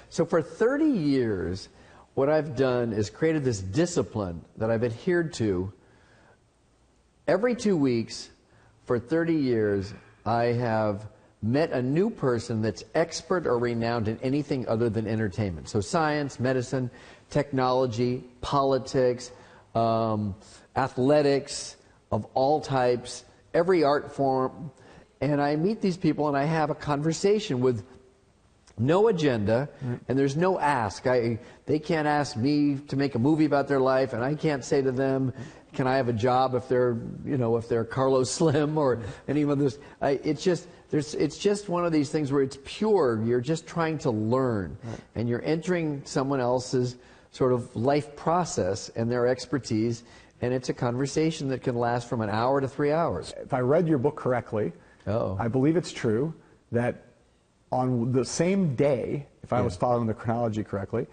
So for 30 years, what I've done is created this discipline that I've adhered to. Every 2 weeks for 30 years, I have met a new person that's expert or renowned in anything other than entertainment. So science, medicine, technology, politics, athletics of all types, every art form. And I meet these people and I have a conversation with no agenda, and there's no ask. They can't ask me to make a movie about their life, and I can't say to them, can I have a job if they're, if they're Carlos Slim or any of those. It's just one of these things where it's pure. You're just trying to learn, and you're entering someone else's sort of life process and their expertise, and it's a conversation that can last from an hour to 3 hours. If I read your book correctly, I believe it's true that on the same day, if I was following the chronology correctly,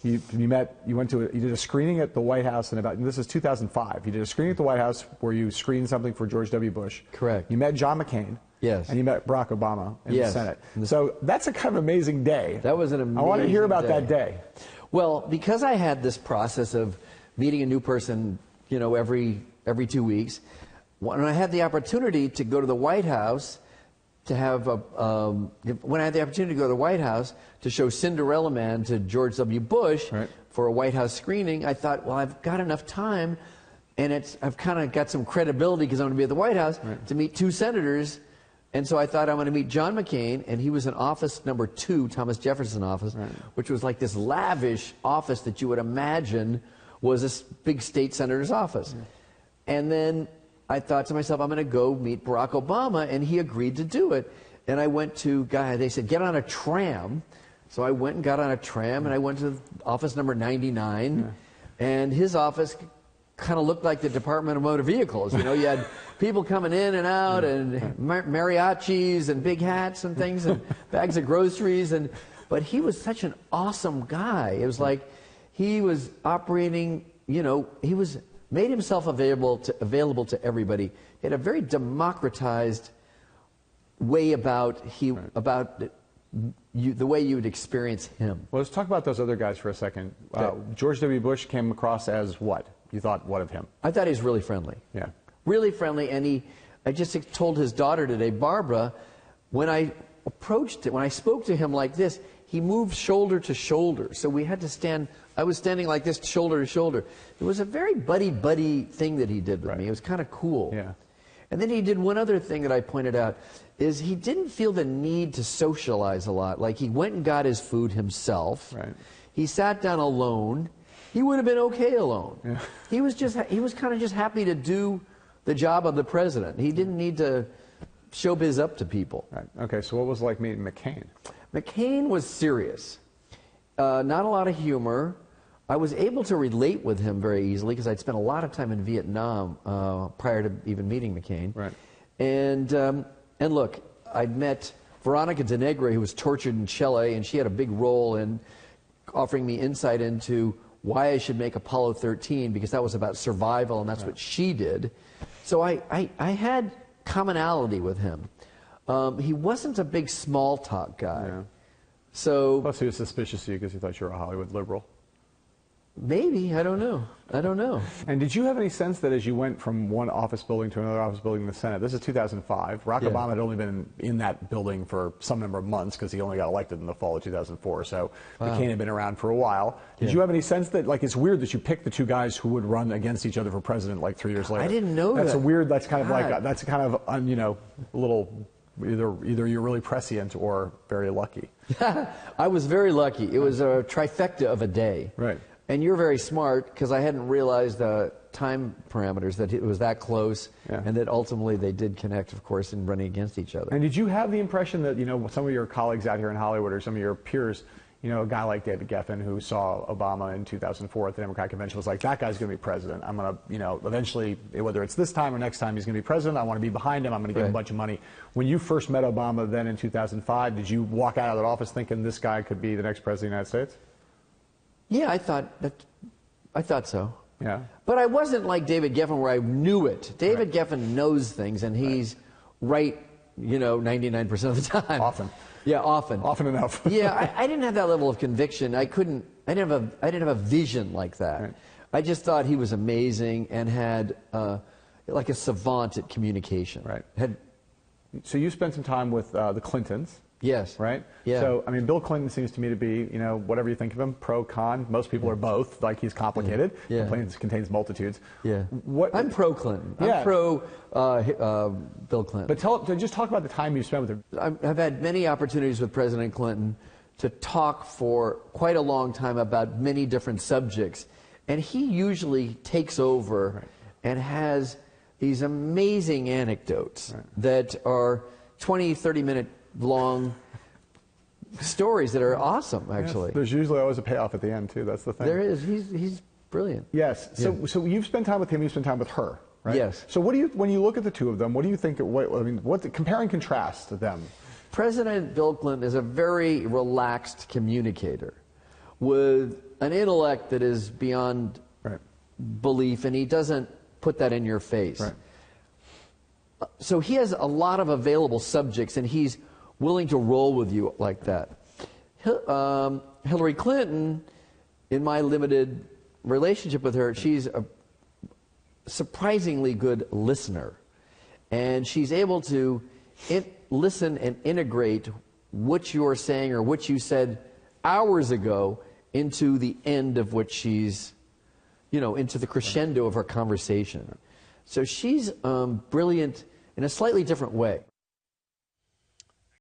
you did a screening at the White House this is 2005. You did a screening at the White House where you screened something for George W. Bush. Correct. You met John McCain. Yes. And you met Barack Obama in the Senate. So that's a kind of amazing day. That was an amazing day. I want to hear about that day. Well, because I had this process of meeting a new person, every 2 weeks, when I had the opportunity to go to the White House to have when I had the opportunity to go to the White House to show Cinderella Man to George W. Bush for a White House screening, I thought, well, I've got enough time, and I've kind of got some credibility because I'm going to be at the White House to meet 2 senators. And so I thought I'm going to meet John McCain, and he was in office number 2, Thomas Jefferson office, which was like this lavish office that you would imagine was a big state senator's office. And then I thought to myself, I'm going to go meet Barack Obama, and he agreed to do it. And I went to, they said, get on a tram. So I went and got on a tram, and I went to office number 99, and his office kind of looked like the Department of Motor Vehicles. You had people coming in and out, and mariachis and big hats and things, and bags of groceries. But he was such an awesome guy. It was like he was operating, he made himself available to everybody. He had a very democratized way about the way you would experience him. Well, let's talk about those other guys for a second. George W. Bush came across as what? You thought what of him? I thought he was really friendly. Yeah. Really friendly, and I just told his daughter today, Barbara, when I spoke to him like this, he moved shoulder to shoulder. So we had to stand, I was standing like this, shoulder to shoulder. It was a very buddy thing that he did with me. It was kind of cool. Yeah. And then he did one other thing that I pointed out, is he didn't feel the need to socialize a lot. Like, he went and got his food himself. Right. He sat down alone. He would have been okay alone. Yeah. He was kind of just happy to do the job of the president. He didn't need to showbiz up to people. Right. Okay, so what was it like meeting McCain? McCain was serious. Not a lot of humor. I was able to relate with him very easily because I'd spent a lot of time in Vietnam prior to even meeting McCain. Right. And look, I'd met Veronica Denegre, who was tortured in Chile, and she had a big role in offering me insight into why I should make Apollo 13, because that was about survival, and that's what she did. So I had commonality with him. He wasn't a big small talk guy. Yeah. So plus, he was suspicious of you because he thought you were a Hollywood liberal. Maybe. I don't know. And did you have any sense that as you went from one office building to another office building in the Senate, this is 2005, Barack Obama had only been in that building for some number of months because he only got elected in the fall of 2004, so McCain had been around for a while. Did you have any sense that, like, it's weird that you picked the 2 guys who would run against each other for president like 3 years later? I didn't know that's that. That's kind of like, that's kind of, a little, either you're really prescient or very lucky. I was very lucky. It was a trifecta of a day. Right. And you're very smart, because I hadn't realized the time parameters, that it was that close, and that ultimately they did connect, of course, in running against each other. And did you have the impression that, some of your colleagues out here in Hollywood or some of your peers, a guy like David Geffen, who saw Obama in 2004 at the Democratic Convention, was like, that guy's going to be president. I'm going to, eventually, whether it's this time or next time, he's going to be president. I want to be behind him. I'm going to give him a bunch of money. When you first met Obama then in 2005, did you walk out of that office thinking this guy could be the next president of the United States? Yeah, I thought so. Yeah. But I wasn't like David Geffen where I knew it. David Geffen knows things, and he's right, 99% of the time. Often. Yeah, often. Often enough. Yeah, I didn't have that level of conviction. I didn't have a vision like that. Right. I just thought he was amazing and had like a savant at communication. Right. So you spent some time with the Clintons. Yes. Right? Yeah. So, I mean, Bill Clinton seems to me to be, whatever you think of him, pro, con. Most people are both. Like, he's complicated. Yeah. Contains multitudes. Yeah. I'm pro Clinton. Yeah. I'm pro Bill Clinton. But just talk about the time you spent with him. I've had many opportunities with President Clinton to talk for quite a long time about many different subjects. And he usually takes over and has these amazing anecdotes that are 20, 30-minute long stories that are awesome, actually. Yes, there's usually always a payoff at the end, too. That's the thing. There is. He's brilliant. Yes. So you've spent time with him, you've spent time with her, right? Yes. So when you look at the two of them, what do you think, compare and contrast to them? President Bill Clinton is a very relaxed communicator with an intellect that is beyond belief, and he doesn't put that in your face. Right. So he has a lot of available subjects, and he's willing to roll with you like that. Hillary Clinton, in my limited relationship with her, she's a surprisingly good listener. And she's able to listen and integrate what you're saying or what you said hours ago into the end of what she's, into the crescendo of her conversation. So she's brilliant in a slightly different way.